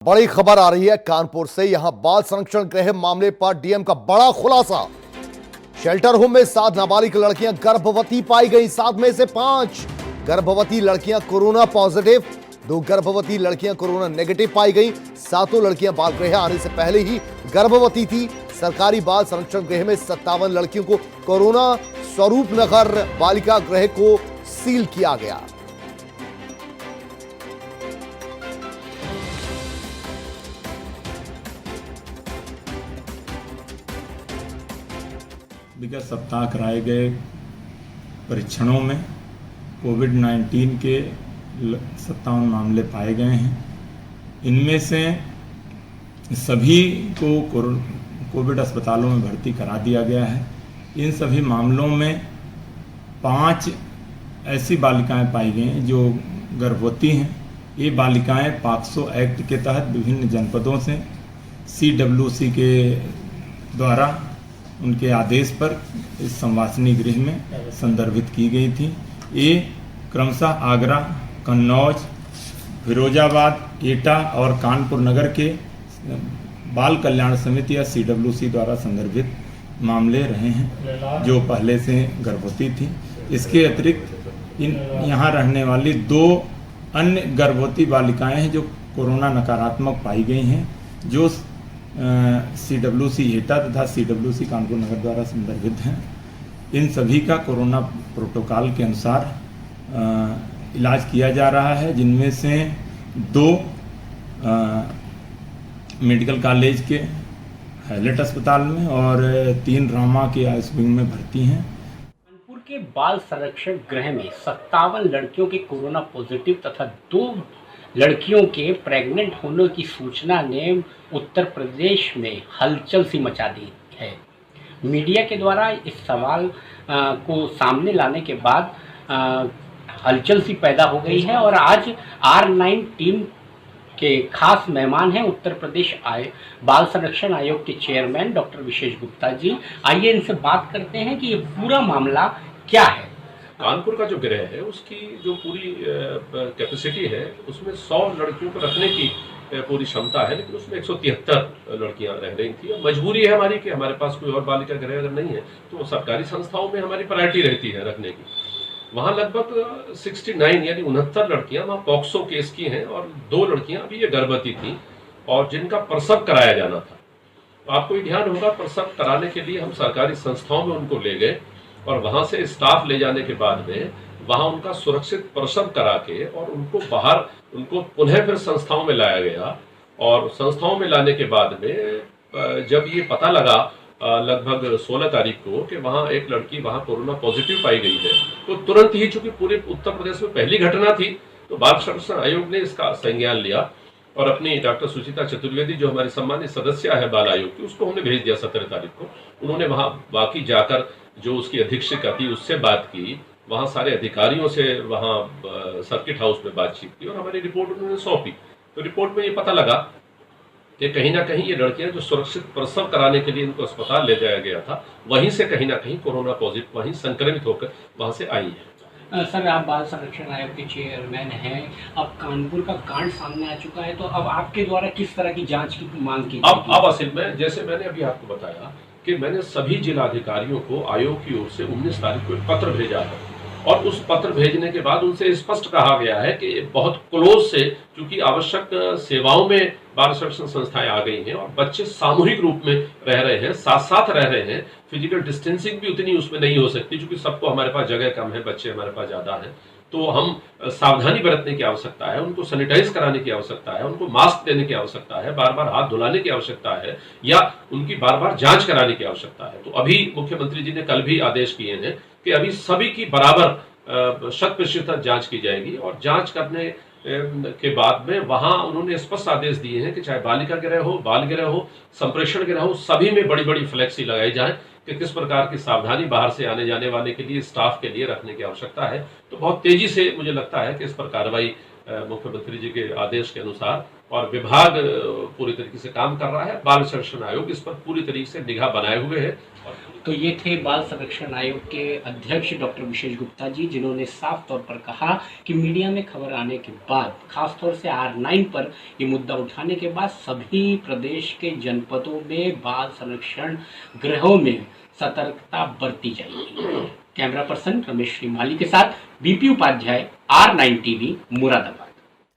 बड़ी खबर आ रही है कानपुर से। यहां बाल संरक्षण गृह मामले पर डीएम का बड़ा खुलासा। शेल्टर होम में 7 नाबालिग लड़कियां गर्भवती पाई गई। 7 में से 5 गर्भवती लड़कियां कोरोना पॉजिटिव, 2 गर्भवती लड़कियां कोरोना नेगेटिव पाई गई। 7 लड़कियां बाल गृह आने से पहले ही गर्भवती थी। सरकारी बाल संरक्षण गृह में 57 लड़कियों को कोरोना स्वरूप नगर बालिका गृह को सील किया गया। विगत सप्ताह कराए गए परीक्षणों में कोविड-19 के 57 मामले पाए गए हैं। इनमें से सभी को कोविड अस्पतालों में भर्ती करा दिया गया है। इन सभी मामलों में 5 ऐसी बालिकाएं पाई गई हैं जो गर्भवती हैं। ये बालिकाएं पॉक्सो एक्ट के तहत विभिन्न जनपदों से CWC के द्वारा उनके आदेश पर इस संवासनी गृह में संदर्भित की गई थी। ये क्रमशः आगरा, कन्नौज, फिरोजाबाद, एटा और कानपुर नगर के बाल कल्याण समिति या CWC द्वारा संदर्भित मामले रहे हैं जो पहले से गर्भवती थी। इसके अतिरिक्त यहाँ रहने वाली 2 अन्य गर्भवती बालिकाएं हैं जो कोरोना नकारात्मक पाई गई हैं, जो CWC एटा तथा CWC कानपुर नगर द्वारा संदर्भित हैं। इन सभी का कोरोना प्रोटोकॉल के अनुसार इलाज किया जा रहा है, जिनमें से 2 मेडिकल कॉलेज के हैलेट अस्पताल में और 3 रामा के आईसीयू में भर्ती हैं। कानपुर के बाल संरक्षण गृह में 57 लड़कियों के कोरोना पॉजिटिव तथा 2 लड़कियों के प्रेग्नेंट होने की सूचना ने उत्तर प्रदेश में हलचल सी मचा दी है। मीडिया के द्वारा इस सवाल को सामने लाने के बाद हलचल सी पैदा हो गई है और आज R9 टीम के खास मेहमान हैं उत्तर प्रदेश बाल संरक्षण आयोग के चेयरमैन डॉक्टर विशेष गुप्ता जी। आइए इनसे बात करते हैं कि ये पूरा मामला क्या है। कानपुर का जो गृह है उसकी जो पूरी कैपेसिटी है उसमें 100 लड़कियों को रखने की पूरी क्षमता है, लेकिन उसमें 173 लड़कियां रह रही थी। और मजबूरी है हमारी कि हमारे पास कोई और बालिका गृह अगर नहीं है तो सरकारी संस्थाओं में हमारी प्रायोरिटी रहती है रखने की। वहाँ लगभग 69 यानी 69 लड़कियां वहाँ पॉक्सो केस की हैं और 2 लड़कियां अभी ये गर्भवती थी और जिनका प्रसव कराया जाना था। तो आपको ये ध्यान होगा, प्रसव कराने के लिए हम सरकारी संस्थाओं में उनको ले गए और वहां से स्टाफ ले जाने के बाद में वहां उनका सुरक्षित प्रसव करा के और उनको पुनः फिर संस्थाओं में लाया गया। और संस्थाओं में लाने के बाद में जब ये पता लगा लगभग 16 तारीख को कि वहां एक लड़की वहां कोरोना पॉजिटिव पाई गई है, तो तुरंत ही, चूंकि पूरे उत्तर प्रदेश में पहली घटना थी, तो बाल संरक्षण आयोग ने इसका संज्ञान लिया और अपनी डॉक्टर सुचिता चतुर्वेदी जो हमारी सम्मानित सदस्य है बाल आयोग की, उसको हमने भेज दिया 17 तारीख को। उन्होंने वहां बाकी जाकर जो उसकी अधीक्षिका थी उससे बात की, वहां सारे अधिकारियों से वहां सर्किट हाउस में बातचीत की और हमारी रिपोर्ट उन्होंने सौंपी। तो रिपोर्ट में ये पता लगा कि कहीं ना कहीं ये लड़कियां जो सुरक्षित प्रसव कराने के लिए इनको अस्पताल ले जाया गया था, वहीं से कहीं ना कहीं कोरोना पॉजिटिव वहीं संक्रमित होकर वहां से आई है। सर, आप बाल संरक्षण आयोग के चेयरमैन हैं। अब कानपुर का कांड सामने आ चुका है, तो अब आपके द्वारा किस तरह की जांच की मांग की? अब असल में जैसे मैंने अभी आपको बताया कि मैंने सभी जिलाधिकारियों को आयोग की ओर से 19 तारीख को एक पत्र भेजा है और उस पत्र भेजने के बाद उनसे स्पष्ट कहा गया है कि बहुत क्लोज से, क्योंकि आवश्यक सेवाओं में बाल संरक्षण संस्थाएं आ गई हैं और बच्चे सामूहिक रूप में रह रहे हैं, साथ साथ रह रहे हैं। फिजिकल डिस्टेंसिंग भी उतनी उसमें नहीं हो सकती क्योंकि सबको हमारे पास जगह कम है, बच्चे हमारे पास ज्यादा हैं। तो हम सावधानी बरतने की आवश्यकता है, उनको सैनिटाइज कराने की आवश्यकता है, उनको मास्क देने की आवश्यकता है, बार बार हाथ धुलाने की आवश्यकता है या उनकी बार बार जांच कराने की आवश्यकता है। तो अभी मुख्यमंत्री जी ने कल भी आदेश किए हैं कि अभी सभी की बराबर 100% जांच की जाएगी और जांच करने के बाद में वहां उन्होंने स्पष्ट आदेश दिए हैं कि चाहे बालिका गृह हो, बाल गृह हो, संप्रेषण गृह हो, सभी में बड़ी बड़ी फ्लेक्सी लगाई जाए कि किस प्रकार की सावधानी बाहर से आने जाने वाले के लिए, स्टाफ के लिए रखने की आवश्यकता है। तो बहुत तेजी से मुझे लगता है कि इस पर कार्रवाई मुख्यमंत्री जी के आदेश के अनुसार और विभाग पूरी तरीके से काम कर रहा है। बाल संरक्षण आयोग इस पर पूरी तरीके से निगाह बनाए हुए है। तो ये थे बाल संरक्षण आयोग के अध्यक्ष डॉक्टर विशेष गुप्ता जी, जिन्होंने साफ तौर पर कहा कि मीडिया में खबर आने के बाद, खासतौर से R9 पर ये मुद्दा उठाने के बाद सभी प्रदेश के जनपदों में बाल संरक्षण गृहों में सतर्कता बरती जाएगी। कैमरा पर्सन रमेश श्रीमाली के साथ BP Upadhyay, R9 TV, Moradabad.